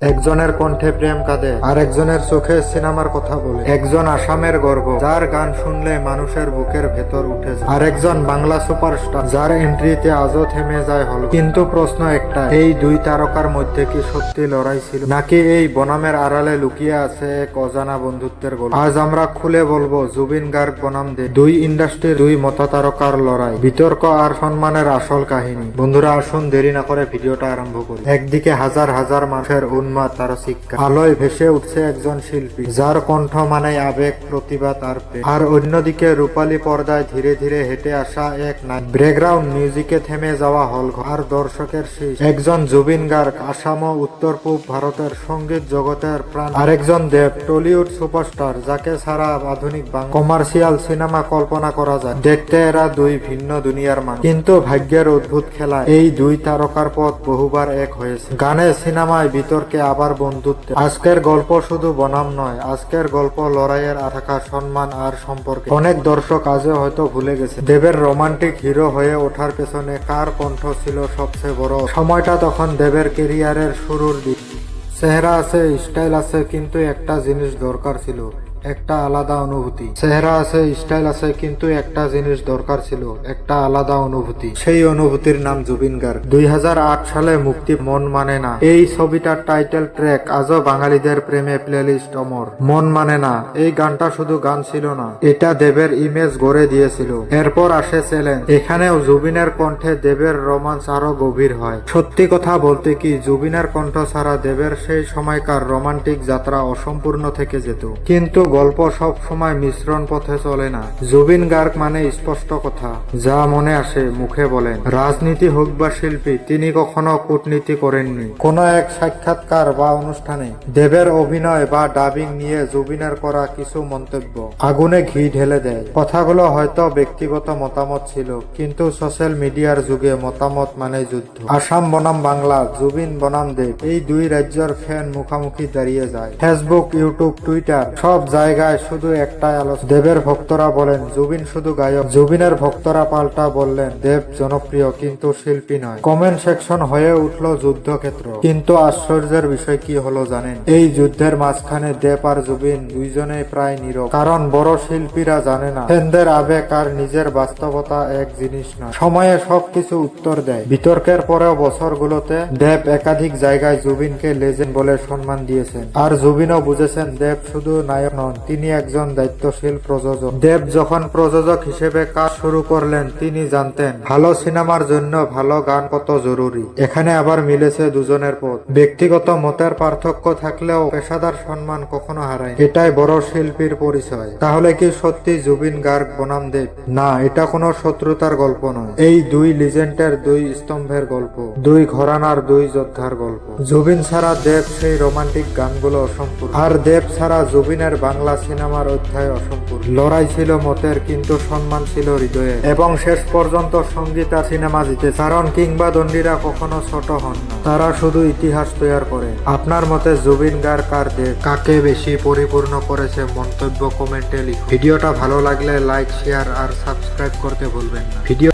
একজনের কণ্ঠে প্রেম কাঁদে, আর একজনের চোখে সিনেমার কথা বলে। একজন আসামের গর্ব, যার গান শুনলে মানুষের বুকের ভেতর উঠে যায়। আর একজন বাংলা সুপারস্টার, যার এন্ট্রিতে আজও থেমে যায় হল। কিন্তু প্রশ্ন একটা, এই দুই তারকার মধ্যে কি সত্যি লড়াই ছিল, নাকি এই বনামের আড়ালে লুকিয়ে আছে এক অজানা বন্ধুত্বের গল্প? আজ আমরা খুলে বলবো জুবিন গার্গ বনাম দেব, দুই ইন্ডাস্ট্রির দুই মতাতারকার লড়াই, বিতর্ক আর সম্মানের আসল কাহিনী। বন্ধুরা আসুন দেরি না করে ভিডিওটা আরম্ভ করি। একদিকে হাজার হাজার মানুষের উন্মাদ তার শিক্ষা, আলোয় ভেসে উঠছে একজন শিল্পী, যার কণ্ঠ মানে আবেগ, প্রতিবাদ আর প্রেম। আর অন্যদিকে রূপালী পর্দায় ধীরে ধীরে হেঁটে আসা এক নায়ক, ব্যাকগ্রাউন্ড মিউজিকে থেমে যাওয়া হল আর দর্শকের শেষ। একজন জুবিন গার্গ, আসাম ও উত্তর পূব ভারতের সঙ্গীত জগতের প্রাণ। আরেকজন দেব, টলিউড সুপারস্টার, যাকে ছাড়া আধুনিক কমার্শিয়াল সিনেমা কল্পনা করা যায়। দেখতে এরা দুই ভিন্ন দুনিয়ার মানুষ, কিন্তু ভাগ্যের অদ্ভুত খেলা এই দুই তারকার পথ বহুবার এক হয়েছে। গানে, সিনেমায়, বিতর্কে, আবার বন্ধুত্বে। আজকের গল্প শুধু বনাম নয়, আজকের গল্প লড়াইয়ের থাকা সম্মান আর সম্পর্কে। অনেক দর্শক আজও হয়তো ভুলে গেছে দেবের রোমান্টিক হিরো হয়ে ওঠার পেছনে কার কণ্ঠ ছিল সবচেয়ে বড়। সময়টা তখন দেবের কেরিয়ারের শুরুর দিক। চেহারা আছে, স্টাইল আছে, কিন্তু একটা জিনিস দরকার ছিল, একটা আলাদা অনুভূতি। চেহারা আছে, স্টাইল আছে, কিন্তু একটা জিনিস দরকার ছিল, একটা আলাদা অনুভূতি। সেই অনুভূতির নাম জুবিন গার্গ। 2008 সালে মুক্তি মন মানে না, এই ছবিটার টাইটেল ট্র্যাক আজও বাঙালিদের প্রেমে প্লেলিস্ট অমর। মন মানে না এই গানটা শুধু গান ছিল না, এটা দেবের ইমেজ গড়ে দিয়েছিল। এরপর আসে চ্যালেঞ্জ। এখানেও জুবিনের কণ্ঠে দেবের রোমান্স আরো গভীর হয়। সত্যি কথা বলতে কি, জুবিনের কণ্ঠ ছাড়া দেবের সেই সময়কার রোমান্টিক যাত্রা অসম্পূর্ণ থেকে যেত। কিন্তু গল্প সব সময় মিশ্রণ পথে চলে না। জুবিন গার্গ মানে স্পষ্ট কথা, যা মনে আসে মুখে বলেন। রাজনীতি হোক বা শিল্পী, তিনি কখনো কূটনীতি করেননি। কোন এক সাক্ষাৎকার বা অনুষ্ঠানে দেবের অভিনয় বা ডাবিং নিয়ে জুবিনের করা কিছু মন্তব্য আগুনে ঘি ঢেলে দেয়। কথাগুলো হয়তো ব্যক্তিগত মতামত ছিল, কিন্তু সোশ্যাল মিডিয়ার যুগে মতামত মানে যুদ্ধ। আসাম বনাম বাংলা, জুবিন বনাম দেব, এই দুই রাজ্যের ফ্যান মুখামুখি দাঁড়িয়ে যায়। ফেসবুক, ইউটিউব, টুইটার, সব জায়গায় শুধু একটাই আলোচনা। দেবের ভক্তরা বলেন জুবিন শুধু গায়ক, জুবিনের ভক্তরা পাল্টা বললেন দেব জনপ্রিয় কিন্তু শিল্পী নয়। কমেন্ট সেকশন হয়ে উঠল যুদ্ধক্ষেত্র। কিন্তু আশ্চর্যের বিষয় কি হলো জানেন? এই যুদ্ধের মাঝখানে দেব আর জুবিন দুইজনেই প্রায় নীরব। কারণ বড় শিল্পীরা জানে না ফ্যানদের আবেগ আর নিজের বাস্তবতা এক জিনিস না। সময়ে সবকিছু উত্তর দেয়। বিতর্কের পরেও বছরগুলোতে দেব একাধিক জায়গায় জুবিনকে লেজেন্ড বলে সম্মান দিয়েছেন। আর জুবিনও বুঝেছেন দেব শুধু নায়ক নন, তিনি একজন দায়িত্বশীল প্রযোজক। দেব যখন প্রযোজক হিসেবে কাজ শুরু করলেন, তিনি জানতেন ভালো সিনেমার জন্য ভালো গান কত জরুরি। এখানে আবার মিলেছে দুজনের পথ। ব্যক্তিগত মতের পার্থক্য থাকলেও পেশাদার সম্মান কখনো হারায়। এটাই বড় শিল্পীর পরিচয়। তাহলে কি সত্যি জুবিন গার্গ বনাম দেব? না, এটা কোনো শত্রুতার গল্প নয়। এই দুই লিজেন্ডের দুই স্তম্ভের গল্প, দুই ঘরানার দুই যোদ্ধার গল্প। জুবিন ছাড়া দেব সেই রোমান্টিক গানগুলো অসম্পূর্ণ, আর দেব ছাড়া জুবিনের বাংলা সিনেমার অধ্যায় অসম্পূর্ণ। লড়াই ছিল মতের, কিন্তু সম্মান ছিল হৃদয়ে। এবং শেষ পর্যন্ত সঙ্গীত আর সিনেমা জিতে। কারণ কিংবদন্তিরা কখনো ছোট হন না, তারা শুধু ইতিহাস তৈরি করে। আপনার মতে জুবিন গার্গ আর দেব কাকে বেশি পরিপূর্ণ করেছে? মন্তব্য কমেন্টে লিখুন। ভিডিওটা ভালো লাগলে লাইক, শেয়ার আর সাবস্ক্রাইব করতে ভুলবেন না। ভিডিও